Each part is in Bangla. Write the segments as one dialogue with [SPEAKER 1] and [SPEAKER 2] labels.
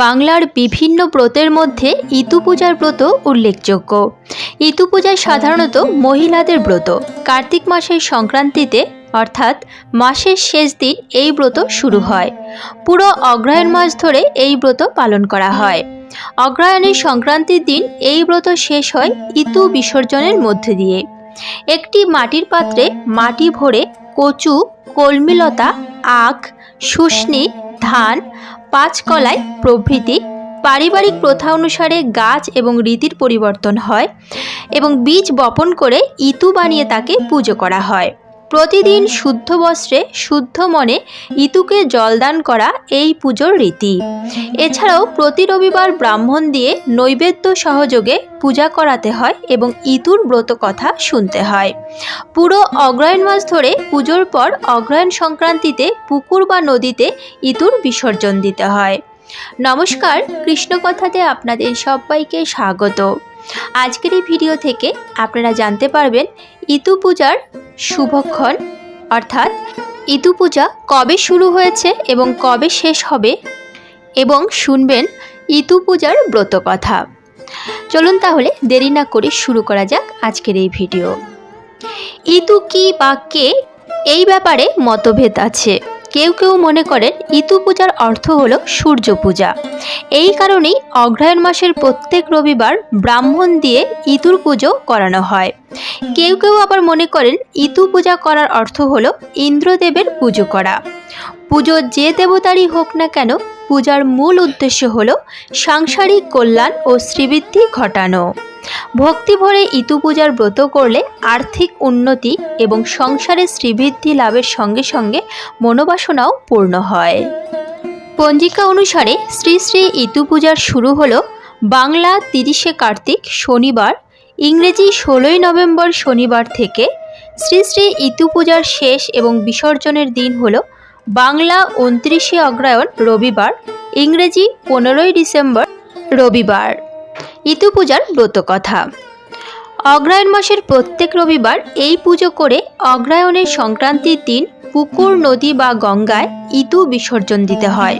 [SPEAKER 1] বাংলার বিভিন্ন ব্রতের মধ্যে ইতু পূজার ব্রত উল্লেখযোগ্য। ইতু পূজা সাধারণত মহিলাদের ব্রত। কার্তিক মাসের সংক্রান্তিতে অর্থাৎ মাসের শেষ দিন এই ব্রত শুরু হয়। পুরো অগ্রহায়ণ মাস ধরে এই ব্রত পালন করা হয়। অগ্রহায়ণের সংক্রান্তির দিন এই ব্রত শেষ হয় ইতু বিসর্জনের মধ্যে দিয়ে। একটি মাটির পাত্রে মাটি ভরে কচু, কলমিলতা, আখ, শুষ্নি, ধান, পাঁচকলাই প্রভৃতি পারিবারিক প্রথা অনুসারে গাছ এবং রীতির পরিবর্তন হয় এবং বীজ বপন করে ইতু বানিয়ে তাকে পুজো করা হয়। প্রতিদিন শুদ্ধ বস্ত্রে শুদ্ধ মনে ইতুকে জলদান করা এই পুজোর রীতি। এছাড়াও প্রতি রবিবার ব্রাহ্মণ দিয়ে নৈবেদ্য সহযোগে পূজা করাতে হয় এবং ইতুর ব্রত কথা শুনতে হয়। পুরো অগ্রহায়ণ মাস ধরে পুজোর পর অগ্রহায়ণ সংক্রান্তিতে পুকুর বা নদীতে ইতুর বিসর্জন দিতে হয়। নমস্কার, কৃষ্ণকথাতে আপনাদের সবাইকে স্বাগত। আজকের এই ভিডিও থেকে আপনারা জানতে পারবেন ইতু পূজার শুভক্ষণ, অর্থাৎ ইতু পূজা কবে শুরু হয়েছে এবং কবে শেষ হবে, এবং শুনবেন ইতু পূজার ব্রত কথা। চলুন তাহলে দেরি না করে শুরু করা যাক আজকের এই ভিডিও। ইতু কি বা কে, এই ব্যাপারে মতভেদ আছে। কেউ কেউ মনে করেন ইতু পূজার অর্থ হলো সূর্য পূজা। এই কারণেই অগ্রহায়ণ মাসের প্রত্যেক রবিবার ব্রাহ্মণ দিয়ে ইতুর পুজো করানো হয়। কেউ কেউ আবার মনে করেন ইতু পূজা করার অর্থ হলো ইন্দ্রদেবের পুজো করা। পুজো যে দেবতারই হোক না কেন, পূজার মূল উদ্দেশ্য হলো সাংসারিক কল্যাণ ও শ্রীবৃদ্ধি ঘটানো। ভক্তি ভরে ইতু পূজার ব্রত করলে আর্থিক উন্নতি এবং সংসারে শ্রীবৃদ্ধি লাভের সঙ্গে সঙ্গে মনোবাসনাও পূর্ণ হয়। পঞ্জিকা অনুসারে শ্রী শ্রী ইতু পূজার শুরু হলো বাংলা 30শে কার্তিক শনিবার, ইংরেজি 16ই নভেম্বর শনিবার থেকে। শ্রী শ্রী ইতু পূজার শেষ এবং বিসর্জনের দিন হলো বাংলা 29শে অগ্রহায়ণ রবিবার, ইংরেজি 15ই ডিসেম্বর রবিবার। ইতু পূজার ব্রত কথা। অগ্রহায়ণ মাসের প্রত্যেক রবিবার এই পুজো করে অগ্রহায়ণের সংক্রান্তির দিন পুকুর, নদী বা গঙ্গায় ইতু বিসর্জন দিতে হয়।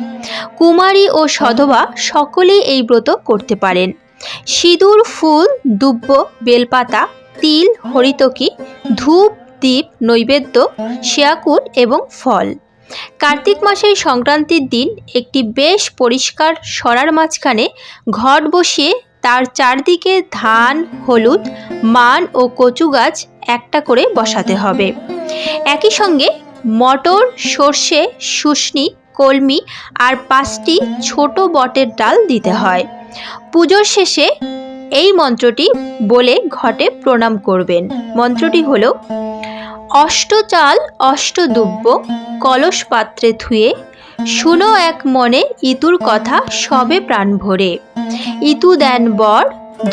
[SPEAKER 1] কুমারী ও সধবা সকলেই এই ব্রত করতে পারেন। সিঁদুর, ফুল, দুব্য, বেলপাতা, তিল, হরিতকি, ধূপ, দীপ, নৈবেদ্য, শেয়াকুল এবং ফল। কার্তিক মাসের সংক্রান্তির দিন একটি বেশ পরিষ্কার সরার মাঝখানে ঘট বসিয়ে তার চারদিকে ধান, হলুদ, মান ও কচু গাছ একটা করে বসাতে হবে। একই সঙ্গে মটর, সর্ষে, শুষ্নি, কলমি আর 5টি ছোট বটের ডাল দিতে হয়। পুজোর শেষে এই মন্ত্রটি বলে ঘটে প্রণাম করবেন। মন্ত্রটি হলো: অষ্ট চাল অষ্ট দুব্য কলস পাত্রে থুয়ে, শুনো এক মনে ইতুর কথা সবে প্রাণ ভরে। ইতু দেন বর,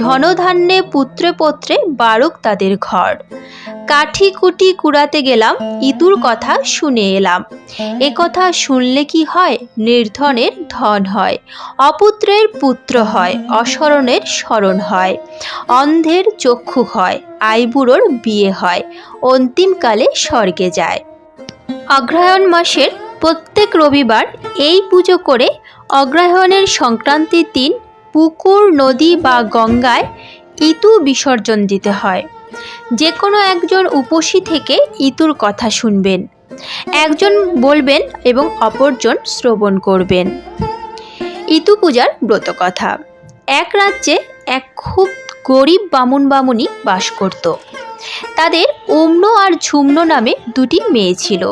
[SPEAKER 1] ধনধান্যে পুত্রে পত্রে বারুক তাদের ঘর। কাঠি কুটি কুড়াতে গেলাম, ইতুর কথা শুনে এলাম। এ কথা শুনলে কি হয়, নির্ধনের ধন হয়, অপুত্রের পুত্র হয়, অশরণের শরণ হয়, অন্ধের চক্ষু হয়, আইবুড়োর বিয়ে হয়, অন্তিমকালে স্বর্গে যায়। অগ্রহায়ণ মাসের প্রত্যেক রবিবার এই পুজো করে অগ্রহায়ণের সংক্রান্তির দিন পুকুর, নদী বা গঙ্গায় ইতু বিসর্জন দিতে হয়। যে কোনো একজন উপসী থেকে ইতুর কথা শুনবেন। একজন বলবেন এবং অপরজন শ্রবণ করবেন। ইতু পূজার ব্রত কথা। এক রাজ্যে এক খুব গরিব বামুন বামুনি বাস করত। তাদের অম্ন আর ঝুমনো নামে 2টি মেয়ে ছিল।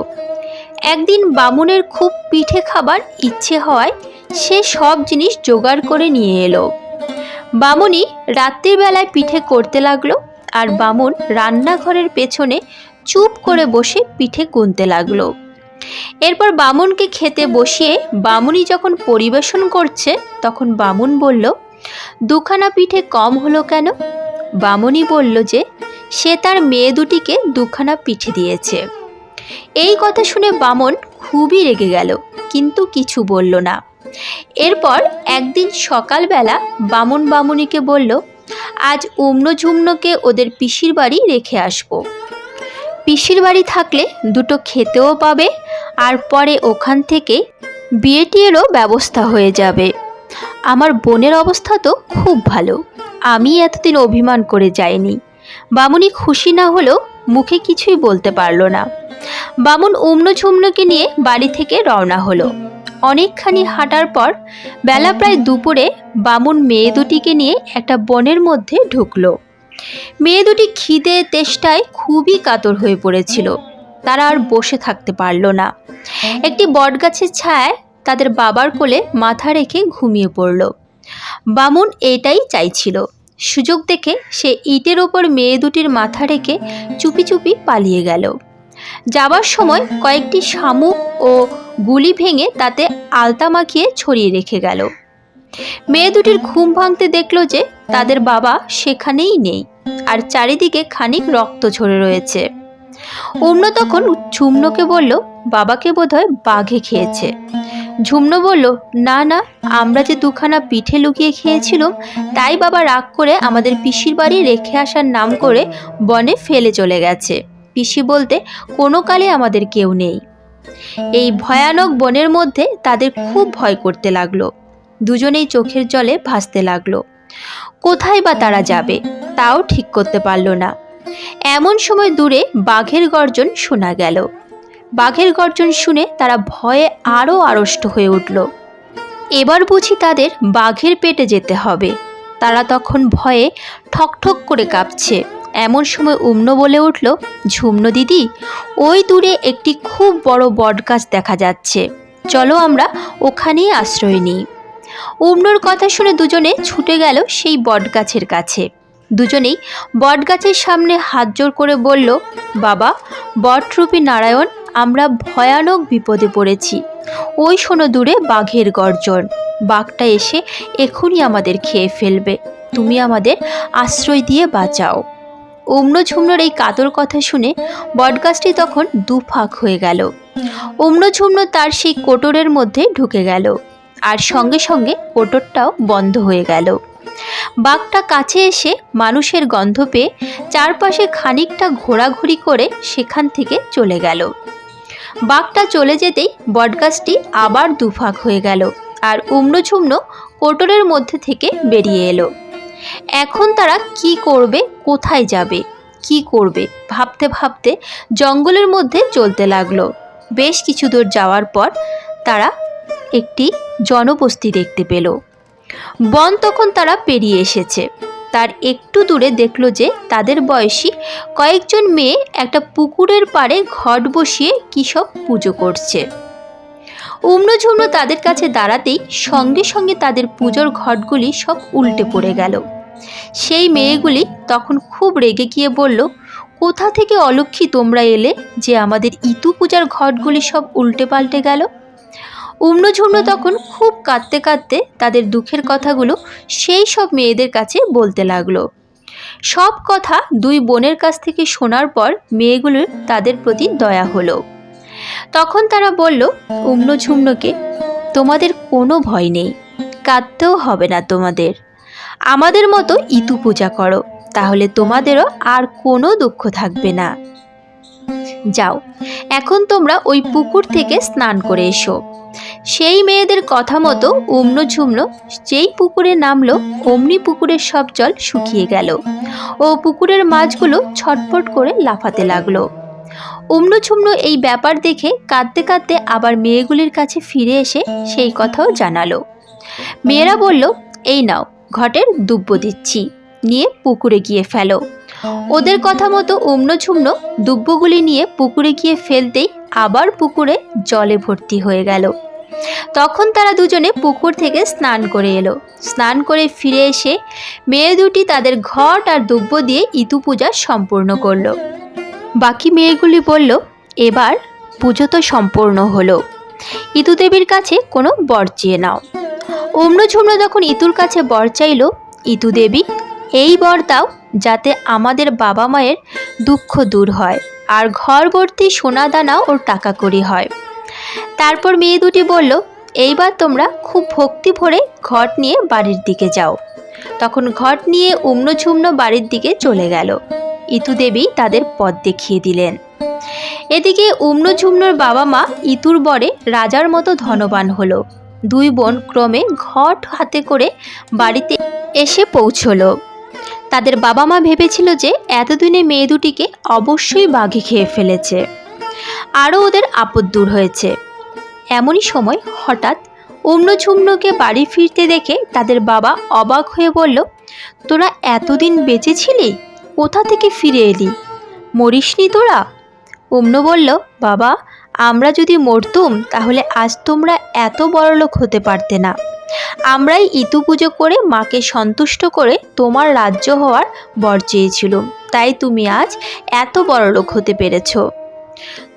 [SPEAKER 1] একদিন বামুনের খুব পিঠে খাবার ইচ্ছে হওয়ায় সে সব জিনিস জোগাড় করে নিয়ে এলো। বামুনি রাত্রিবেলায় পিঠে করতে লাগলো আর বামুন রান্নাঘরের পেছনে চুপ করে বসে পিঠে গুনতে লাগলো। এরপর বামুনকে খেতে বসিয়ে বামুনি যখন পরিবেশন করছে তখন বামুন বলল, 2খানা পিঠে কম হলো কেন? বামুনি বলল যে সে তার মেয়ে 2টিকে 2খানা পিঠে দিয়েছে। এই কথা শুনে বামুন খুবই রেগে গেল, কিন্তু কিছু বলল না। এরপর একদিন সকালবেলা বামুন বামুনিকে বলল, আজ অম্ন ঝুমনোকে ওদের পিসির বাড়ি রেখে আসবো। পিসির বাড়ি থাকলে 2টো খেতেও পাবে আর পরে ওখান থেকে বিয়ে টিয়েরও ব্যবস্থা হয়ে যাবে। আমার বোনের অবস্থা তো খুব ভালো, আমি এতদিন অভিমান করে যাইনি। বামুনি খুশি না হলেও মুখে কিছুই বলতে পারল না। বামুন উম্নঝুম্নকে নিয়ে বাড়ি থেকে রওনা হলো। অনেকখানি হাঁটার পর বেলা প্রায় দুপুরে বামুন মেয়ে দুটিকে নিয়ে একটা বনের মধ্যে ঢুকলো। মেয়ে দুটি খিদে তেষ্টায় খুবই কাতর হয়ে পড়েছিল। তারা আর বসে থাকতে পারল না। একটি বটগাছের ছায়ায় তাদের বাবার কোলে মাথা রেখে ঘুমিয়ে পড়ল। বামুন এটাই চাইছিল। সুযোগ দেখে সে ইটের ওপর মেয়ে দুটির মাথা রেখে চুপি চুপি পালিয়ে গেল। যাবার সময় কয়েকটি শামুক ও গুলি ভেঙে তাতে আলতা মাখিয়ে ছড়িয়ে রেখে গেল। মেয়ে দুটির ঘুম ভাঙতে দেখল যে তাদের বাবা সেখানেই নেই, আর চারিদিকে খানিক রক্ত ঝরে রয়েছে। উম্ন তখন ঝুমনোকে বলল, বাবাকে বোধহয় বাঘে খেয়েছে। ঝুমনো বলল, না না, আমরা যে দুখানা পিঠে লুকিয়ে খেয়েছিলাম, তাই বাবা রাগ করে আমাদের পিসির বাড়ি রেখে আসার নাম করে বনে ফেলে চলে গেছে। পিসি বলতে কোনো কালে আমাদের কেউ নেই। এই ভয়ানক বনের মধ্যে তাদের খুব ভয় করতে লাগলো। দুজনেই চোখের জলে ভাসতে লাগলো। কোথায় বা তারা যাবে তাও ঠিক করতে পারল না। এমন সময় দূরে বাঘের গর্জন শোনা গেল। বাঘের গর্জন শুনে তারা ভয়ে আরও আড়ষ্ট হয়ে উঠল। এবার বুঝি তাদের বাঘের পেটে যেতে হবে। তারা তখন ভয়ে ঠকঠক করে কাঁপছে। এমন সময় উম্ন বলে উঠল, ঝুমনো দিদি, ওই দূরে একটি খুব বড় বটগাছ দেখা যাচ্ছে, চলো আমরা ওখানেই আশ্রয় নিই। উম্নর কথা শুনে দুজনে ছুটে গেল সেই বটগাছের কাছে। দুজনেই বটগাছের সামনে হাত জোড় করে বলল, বাবা বটরূপী নারায়ণ, আমরা ভয়ানক বিপদে পড়েছি। ওই শোনো দূরে বাঘের গর্জন। বাঘটা এসে এখনই আমাদের খেয়ে ফেলবে, তুমি আমাদের আশ্রয় দিয়ে বাঁচাও। উম্ন ঝুমনোর এই কাতর কথা শুনে বটগাছটি তখন দুফাক হয়ে গেল। উম্ন ঝুমনো তার সেই কোটরের মধ্যে ঢুকে গেল, আর সঙ্গে সঙ্গে কোটরটাও বন্ধ হয়ে গেল। বাঘটা কাছে এসে মানুষের গন্ধ পেয়ে চারপাশে খানিকটা ঘোরাঘুরি করে সেখান থেকে চলে গেল। বাঘটা চলে যেতেই বটগাছটি আবার দুফাক হয়ে গেল, আর উম্ন ঝুমনো কোটরের মধ্যে থেকে বেরিয়ে এলো। এখন তারা কি করবে, কোথায় যাবে, কি করবে ভাবতে ভাবতে জঙ্গলের মধ্যে চলতে লাগলো। বেশ কিছু দূর যাওয়ার পর তারা একটি জনবস্তি দেখতে পেল। বন তখন তারা পেরিয়ে এসেছে। তার একটু দূরে দেখল যে তাদের বয়সী কয়েকজন মেয়ে একটা পুকুরের পাড়ে ঘট বসিয়ে কী সব পুজো করছে। উম্ন ঝুমনো তাদের কাছে দাঁড়াতেই সঙ্গে সঙ্গে তাদের পুজোর ঘটগুলি সব উল্টে পড়ে গেল। সেই মেয়েগুলি তখন খুব রেগে গিয়ে বলল, কোথা থেকে অলক্ষী তোমরা এলে যে আমাদের ইতু পূজার ঘটগুলি সব উল্টে পাল্টে গেল? উম্ন ঝুমনো তখন খুব কাঁদতে কাঁদতে তাদের দুঃখের কথাগুলো সেই সব মেয়েদের কাছে বলতে লাগলো। সব কথা দুই বোনের কাছ থেকে শোনার পর মেয়েগুলোর তাদের প্রতি দয়া হলো। তখন তারা বলল উম্ন ঝুমনোকে, তোমাদের কোনো ভয় নেই, কাঁদতেও হবে না তোমাদের। আমাদের মতো ইতু পূজা করো, তাহলে তোমাদেরও আর কোনো দুঃখ থাকবে না। যাও, এখন তোমরা ওই পুকুর থেকে স্নান করে এসো। সেই মেয়েদের কথা মতো উম্ন ঝুমনো যেই পুকুরে নামলো, অমনি পুকুরের সব জল শুকিয়ে গেল ও পুকুরের মাছগুলো ছটফট করে লাফাতে লাগলো। উম্ন ঝুমনো এই ব্যাপার দেখে কাঁদতে কাঁদতে আবার মেয়েগুলির কাছে ফিরে এসে সেই কথাও জানালো। মেয়েরা বলল, এই নাও, ঘটের দুব্য দিচ্ছি, নিয়ে পুকুরে গিয়ে ফেলো। ওদের কথা মতো উম্ন ঝুমনো দুব্যগুলি নিয়ে পুকুরে গিয়ে ফেলতেই আবার পুকুরে জলে ভর্তি হয়ে গেল। তখন তারা দুজনে পুকুর থেকে স্নান করে এলো। স্নান করে ফিরে এসে মেয়ে দুটি তাদের ঘট আর দুব্য দিয়ে ইতু পূজা সম্পূর্ণ করলো। বাকি মেয়েগুলি বলল, এবার পুজো তো সম্পূর্ণ হলো, ইতু দেবীর কাছে কোনো বর চেয়ে নাও। উম্ন ঝুমনো যখন ইতুর কাছে বর চাইল, ইতু দেবী এই বর দাও যাতে আমাদের বাবা মায়ের দুঃখ দূর হয় আর ঘর ভর্তি সোনা দানা ও টাকা কড়ি হয়। তারপর মেয়ে দুটি বলল, এইবার তোমরা খুব ভক্তি ভরে ঘট নিয়ে বাড়ির দিকে যাও। তখন ঘট নিয়ে উম্ন ঝুমনো বাড়ির দিকে চলে গেল। ইতু দেবী তাদের পথ দেখিয়ে দিলেন। এদিকে উম্ন ঝুমনোর বাবা মা ইতুর বরে রাজার মতো ধনবান হলো। দুই বোন ক্রমে ঘট হাতে করে বাড়িতে এসে পৌঁছলো। তাদের বাবা মা ভেবেছিল যে এতদিনে মেয়ে দুটিকে অবশ্যই বাঘে খেয়ে ফেলেছে, আরও ওদের আপদ দূর হয়েছে। এমনই সময় হঠাৎ ঝুমনুকে বাড়ি ফিরতে দেখে তাদের বাবা অবাক হয়ে বলল, তোরা এতদিন বেঁচে ছিলি? কোথা থেকে ফিরে এলি? মরিসনি তোরা? বলল, বাবা, আমরা যদি মরতুম তাহলে আজ তোমরা এত বড়লোক হতে পারতে না। আমরাই ইতু পুজো করে মাকে সন্তুষ্ট করে তোমার রাজ্য হওয়ার বর চেয়েছিলুম, তাই তুমি আজ এত বড়লোক হতে পেরেছ।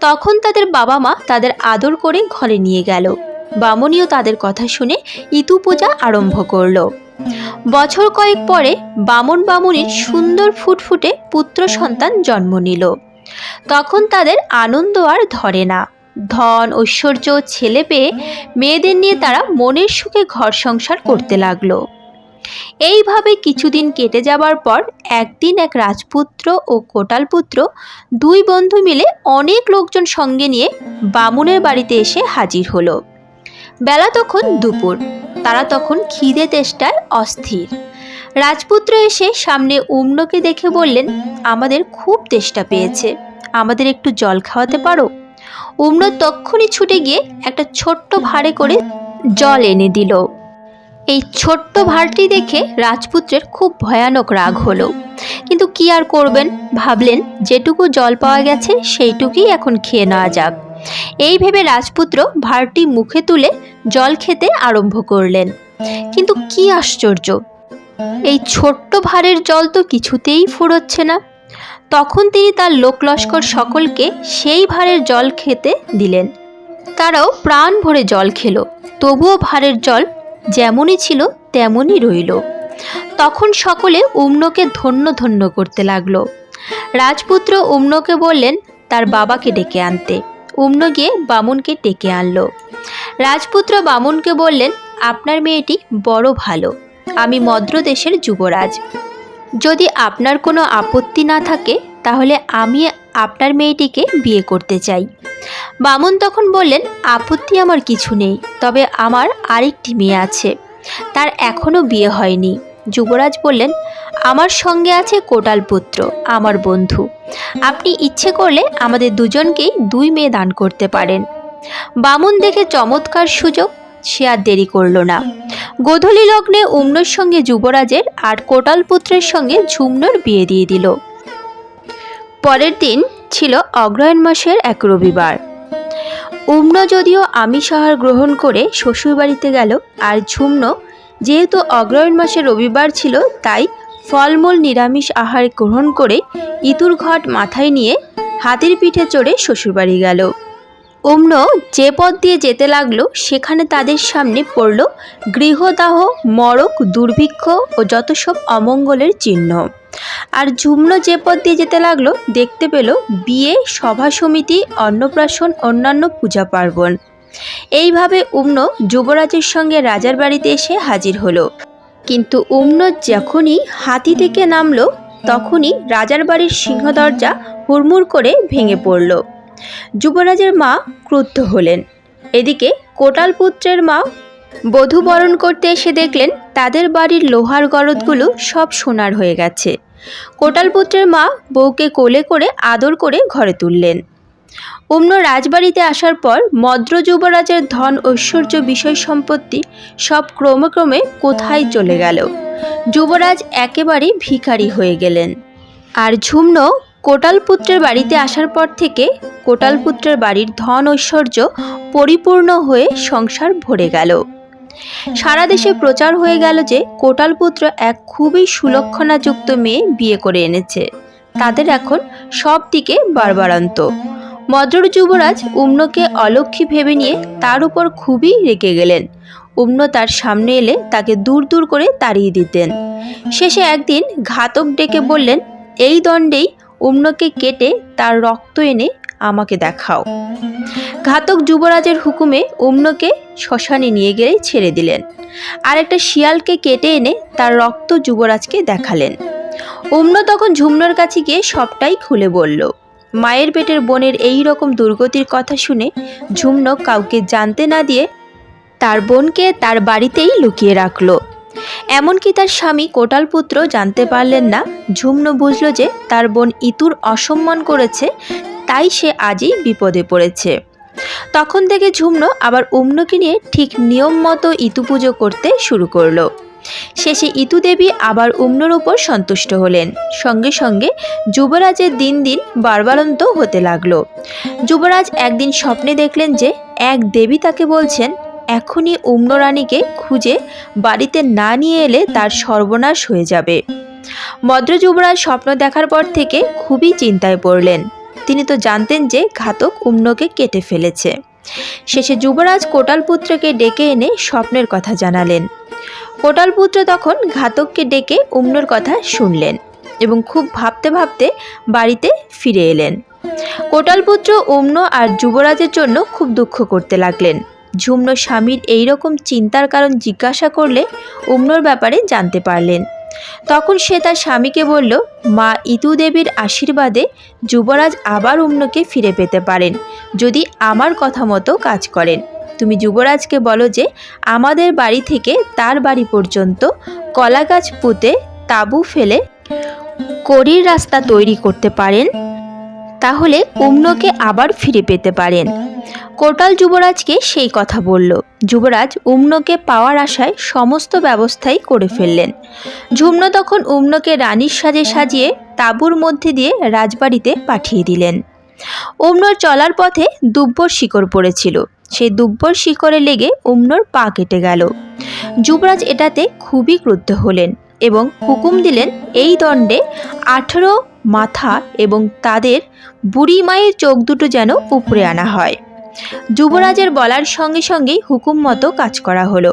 [SPEAKER 1] তখন তাদের বাবা মা তাদের আদর করে ঘরে নিয়ে গেল। বামুনিও তাদের কথা শুনে ইতু পূজা আরম্ভ করল। বছর কয়েক পরে বামুনির সুন্দর ফুটফুটে পুত্র সন্তান জন্ম নিল। তখন তাদের আনন্দ আর ধরে না। ধন ঐশ্বর্য ছেলে পেয়ে মেয়েদের নিয়ে তারা মনের সুখে ঘর সংসার করতে লাগলো। এইভাবে কিছুদিন কেটে যাবার পর একদিন এক রাজপুত্র ও কোটালপুত্র দুই বন্ধু মিলে অনেক লোকজন সঙ্গে নিয়ে বামুনের বাড়িতে এসে হাজির হলো। বেলা তখন দুপুর। তারা তখন খিদে তেষ্টায় অস্থির। রাজপুত্র এসে সামনে উম্নকে দেখে বললেন, আমাদের খুব তেষ্টা পেয়েছে, আমাদের একটু জল খাওয়াতে পারো? উম্ন তক্ষুনি ছুটে গিয়ে একটা ছোট্ট ভাঁড়ে করে জল এনে দিল। এই ছোট্ট ভাঁড়টি দেখে রাজপুত্রের খুব ভয়ানক রাগ হলো, কিন্তু কি আর করবেন, ভাবলেন যেটুকু জল পাওয়া গেছে সেইটুকুই এখন খেয়ে নেওয়া যাক। এই ভেবে রাজপুত্র ভাঁড়টি মুখে তুলে জল খেতে আরম্ভ করলেন। কিন্তু কি আশ্চর্য, এই ছোট্ট ভাঁড়ের জল তো কিছুতেই ফুরোচ্ছে না। তখন তিনি তার লোকলস্কর সকলকে সেই ভাঁড়ের জল খেতে দিলেন। তারাও প্রাণ ভরে জল খেলো, তবুও ভাঁড়ের জল যেমনই ছিল তেমনই রইল। তখন সকলে উম্নকে ধন্য ধন্য করতে লাগলো। রাজপুত্র উম্নকে বললেন তার বাবাকে ডেকে আনতে। উম্ন গিয়ে বামুনকে ডেকে আনলো। রাজপুত্র বামুনকে বললেন, আপনার মেয়েটি বড় ভালো, আমি মদ্র দেশের যুবরাজ, যদি আপনার কোনো আপত্তি না থাকে তাহলে আমি আপনার মেয়েটিকে বিয়ে করতে চাই। বামুন তখন বললেন, আপত্তি আমার কিছু নেই, তবে আমার আরেকটি মেয়ে আছে, তার এখনও বিয়ে হয়নি। যুবরাজ বললেন, আমার সঙ্গে আছে কোটালপুত্র, আমার বন্ধু, আপনি ইচ্ছে করলে আমাদের দুজনকেই দুই মেয়ে দান করতে পারেন। বামুন দেখে চমৎকার সুযোগ, সে আর দেরি করল না। গোধূলি লগ্নে উম্নর সঙ্গে যুবরাজের আর কোটালপুত্রের সঙ্গে ঝুমনুর বিয়ে দিয়ে দিল। পরের দিন ছিল অগ্রহায়ণ মাসের এক রবিবার। উম্ন যদিও আমিষ আহার গ্রহণ করে শ্বশুরবাড়িতে গেল, আর ঝুমনু যেহেতু অগ্রহায়ণ মাসের রবিবার ছিল তাই ফলমূল নিরামিষ আহার গ্রহণ করে ইতুর ঘট মাথায় নিয়ে হাতির পিঠে চড়ে শ্বশুরবাড়ি গেল। উম্ন যে পথ দিয়ে যেতে লাগলো সেখানে তাদের সামনে পড়ল গৃহদাহ, মরক, দুর্ভিক্ষ ও যত সব অমঙ্গলের চিহ্ন। আর ঝুমনু যে পথ দিয়ে যেতে লাগলো দেখতে পেল বিয়ে, সভা সমিতি, অন্নপ্রাশন, অন্যান্য পূজা পার্বণ। এইভাবে উম্ন যুবরাজের সঙ্গে রাজার বাড়িতে এসে হাজির হলো। কিন্তু উম্ন যখনই হাতি থেকে নামলো তখনই রাজার বাড়ির সিংহদরজা হুড়মুড় করে ভেঙে পড়ল। যুবরাজের মা ক্রুদ্ধ হলেন। এদিকে কোটালপুত্রের মা বধূ বরণ করতে এসে দেখলেন তাদের বাড়ির লোহার গরদগুলো সব সোনার হয়ে গেছে। কোটালপুত্রের মা বউকে কোলে করে আদর করে ঘরে তুললেন। উম্ন রাজবাড়িতে আসার পর মদ্র যুবরাজের ধন ঐশ্বর্য বিষয় সম্পত্তি সব ক্রমে ক্রমে কোথায় চলে গেল। যুবরাজ একেবারে ভিখারি হয়ে গেলেন। আর ঝুমনু কোটালপুত্রের বাড়িতে আসার পর থেকে কোটালপুত্রের বাড়ির ধন ঐশ্বর্য পরিপূর্ণ হয়ে সংসার ভরে গেল। সারা দেশে প্রচার হয়ে গেল যে কোটালপুত্র এক খুবই সুলক্ষণাযুক্ত মেয়ে বিয়ে করে এনেছে। তাদের এখন সব দিকে বাড়বাড়ন্ত। মদ্র যুবরাজ উম্নকে অলক্ষী ভেবে নিয়ে তার উপর খুবই রেগে গেলেন। উম্ন তার সামনে এলে তাকে দূর দূর করে তাড়িয়ে দিতেন। শেষে একদিন ঘাতক ডেকে বললেন, এই দণ্ডেই উম্নকে কেটে তার রক্ত এনে আমাকে দেখাও। ঘাতক যুবরাজের হুকুমে উম্নকে শ্মশানে নিয়ে গিয়ে ছেড়ে দিলেন, আর একটা শিয়ালকে কেটে এনে তার রক্ত যুবরাজকে দেখালেন। উম্ন তখন ঝুমনুর কাছে গিয়ে সবটাই খুলে বলল। মায়ের পেটের বোনের এই রকম দুর্গতির কথা শুনে ঝুমনু কাউকে জানতে না দিয়ে তার বোনকে তার বাড়িতেই লুকিয়ে রাখল। এমনকি তার স্বামী কোটালপুত্র জানতে পারলেন না। ঝুমনু বুঝল যে তার বোন ইতুর অসম্মান করেছে, তাই সে আজই বিপদে পড়েছে। তখন থেকে ঝুমনু আবার উম্নকে নিয়ে ঠিক নিয়ম মতো ইতু পুজো করতে শুরু করলো। শেষে ইতু দেবী আবার উম্নর উপর সন্তুষ্ট হলেন। সঙ্গে সঙ্গে যুবরাজের দিন দিন বাড়বাড়ন্ত হতে লাগলো। যুবরাজ একদিন স্বপ্নে দেখলেন যে এক দেবী তাকে বলছেন, এখনই উম্ন রানীকে খুঁজে বাড়িতে না নিয়ে এলে তার সর্বনাশ হয়ে যাবে। মদ্র যুবরাজ স্বপ্ন দেখার পর থেকে খুবই চিন্তায় পড়লেন। তিনি তো জানতেন যে ঘাতক উম্নকে কেটে ফেলেছে। শেষে যুবরাজ কোটালপুত্রকে ডেকে এনে স্বপ্নের কথা জানালেন। কোটালপুত্র তখন ঘাতককে ডেকে উম্নর কথা শুনলেন এবং খুব ভাবতে ভাবতে বাড়িতে ফিরে এলেন। কোটালপুত্র উম্ন আর যুবরাজের জন্য খুব দুঃখ করতে লাগলেন। ঝুমনু স্বামীর এইরকম চিন্তার কারণ জিজ্ঞাসা করলে উম্নর ব্যাপারে জানতে পারলেন। তখন সে তার স্বামীকে বলল, মা ইতু দেবীর আশীর্বাদে যুবরাজ আবার উম্নকে ফিরে পেতে পারেন যদি আমার কথা মতো কাজ করেন। তুমি যুবরাজকে বলো যে আমাদের বাড়ি থেকে তার বাড়ি পর্যন্ত কলা গাছ পুঁতে তাঁবু ফেলে কড়ির রাস্তা তৈরি করতে পারেন, তাহলে উম্নকে আবার ফিরে পেতে পারেন। কোটাল যুবরাজকে সেই কথা বলল। যুবরাজ উম্নকে পাওয়ার আশায় সমস্ত ব্যবস্থাই করে ফেললেন। ঝুমনু তখন উম্নকে রানীর সাজে সাজিয়ে তাঁবুর মধ্যে দিয়ে রাজবাড়িতে পাঠিয়ে দিলেন। উম্নর চলার পথে দুব্বর শিকড় পড়েছিল। সেই দুব্বর শিকড়ে লেগে উম্নর পা কেটে গেল। যুবরাজ এটাতে খুবই ক্রুদ্ধ হলেন এবং হুকুম দিলেন এই দণ্ডে 18 মাথা এবং তাদের বুড়ি মায়ের চোখ দুটো যেন উপরে আনা হয়। যুবরাজের বলার সঙ্গে সঙ্গেই হুকুম মতো কাজ করা হলো।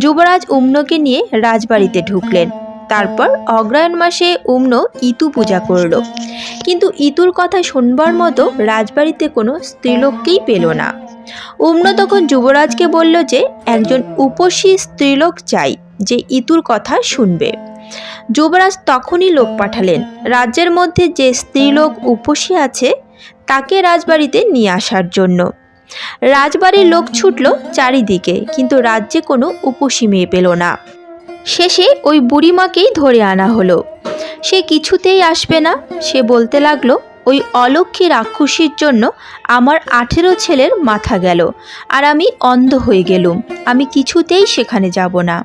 [SPEAKER 1] যুবরাজ উম্নকে নিয়ে রাজবাড়িতে ঢুকলেন। তারপর অগ্রহায়ণ মাসে উম্ন ইতু পূজা করল। কিন্তু ইতুর কথা শুনবার মতো রাজবাড়িতে কোনো স্ত্রীলোককেই পেল না। উম্ন তখন যুবরাজকে বলল যে একজন উপসী স্ত্রীলোক চাই যে ইতুর কথা শুনবে। যুবরাজ তখনই লোক পাঠালেন। রাজ্যের মধ্যে যে স্ত্রীলোক উপসী আছে তাকে রাজবাড়িতে নিয়ে আসার জন্য। রাজবাড়ির লোক ছুটল চারিদিকে, কিন্তু রাজ্যে কোনো উপসী মেয়ে পেল না। শেষে ওই বুড়িমাকেই ধরে আনা হলো। সে কিছুতেই আসবে না। সে বলতে লাগলো, ওই অলক্ষী রাক্ষসীর জন্য আমার 18 ছেলের মাথা গেল আর আমি অন্ধ হয়ে গেলুম। আমি কিছুতেই সেখানে যাব না।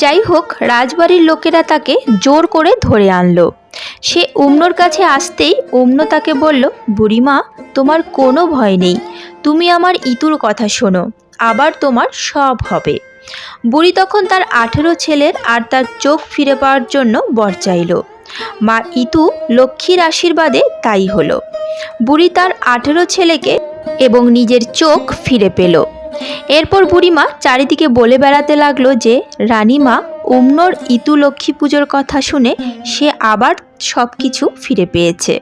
[SPEAKER 1] যাই হোক, রাজবাড়ির লোকেরা তাকে জোর করে ধরে আনলো। সে উম্নর কাছে আসতেই উম্ন তাকে বলল, বুড়িমা, তোমার কোনো ভয় নেই। তুমি আমার ইতুর কথা শোনো, আবার তোমার সব হবে। বুড়ি তখন তার 18 ছেলের আর তার চোখ ফিরে পাওয়ার জন্য বর চাইল। মা ইতু লক্ষ্মীর আশীর্বাদে তাই হলো। বুড়ি তার 18 ছেলেকে এবং নিজের চোখ ফিরে পেল। এরপর বুড়িমা চারিদিকে বলে বেড়াতে লাগলো যে রানীমা উম্নর ইতু লক্ষ্মী পুজোর কথা শুনে সে আবার সব কিছু ফিরে পেয়েছে।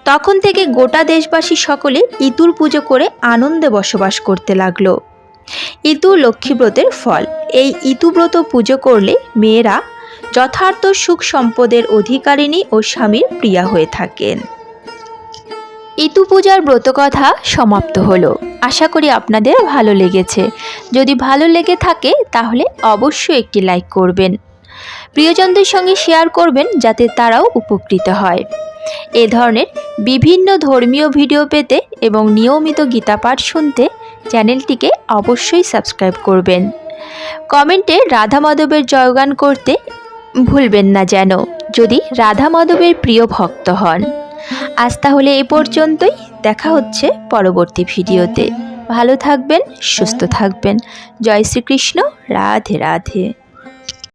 [SPEAKER 1] তখন থেকে গোটা দেশবাসী সকলে ইতুর পুজো করে আনন্দে বসবাস করতে লাগলো। ইতু লক্ষ্মীব্রতের ফল। এই ইতুব্রত পুজো করলে মেয়েরা যথার্থ সুখ সম্পদের অধিকারিণী ও স্বামীর প্রিয়া হয়ে থাকেন। ইতু পূজার ব্রতকথা সমাপ্ত হলো। আশা করি আপনাদের ভালো লেগেছে। যদি ভালো লেগে থাকে তাহলে অবশ্যই একটি লাইক করবেন। প্রিয়জনদের সঙ্গে শেয়ার করবেন যাতে তারাও উপকৃত হয়। এ ধরনের বিভিন্ন ধর্মীয় ভিডিও পেতে এবং নিয়মিত গীতা পাঠ শুনতে চ্যানেলটিকে অবশ্যই সাবস্ক্রাইব করবেন। কমেন্টে রাধা মাধবের জয়গান করতে ভুলবেন না যেন, যদি রাধা মাধবের প্রিয় ভক্ত হন। আজ তাহলে এ পর্যন্তই। দেখা হচ্ছে পরবর্তী ভিডিওতে। ভালো থাকবেন, সুস্থ থাকবেন। জয় শ্রীকৃষ্ণ। রাধে রাধে।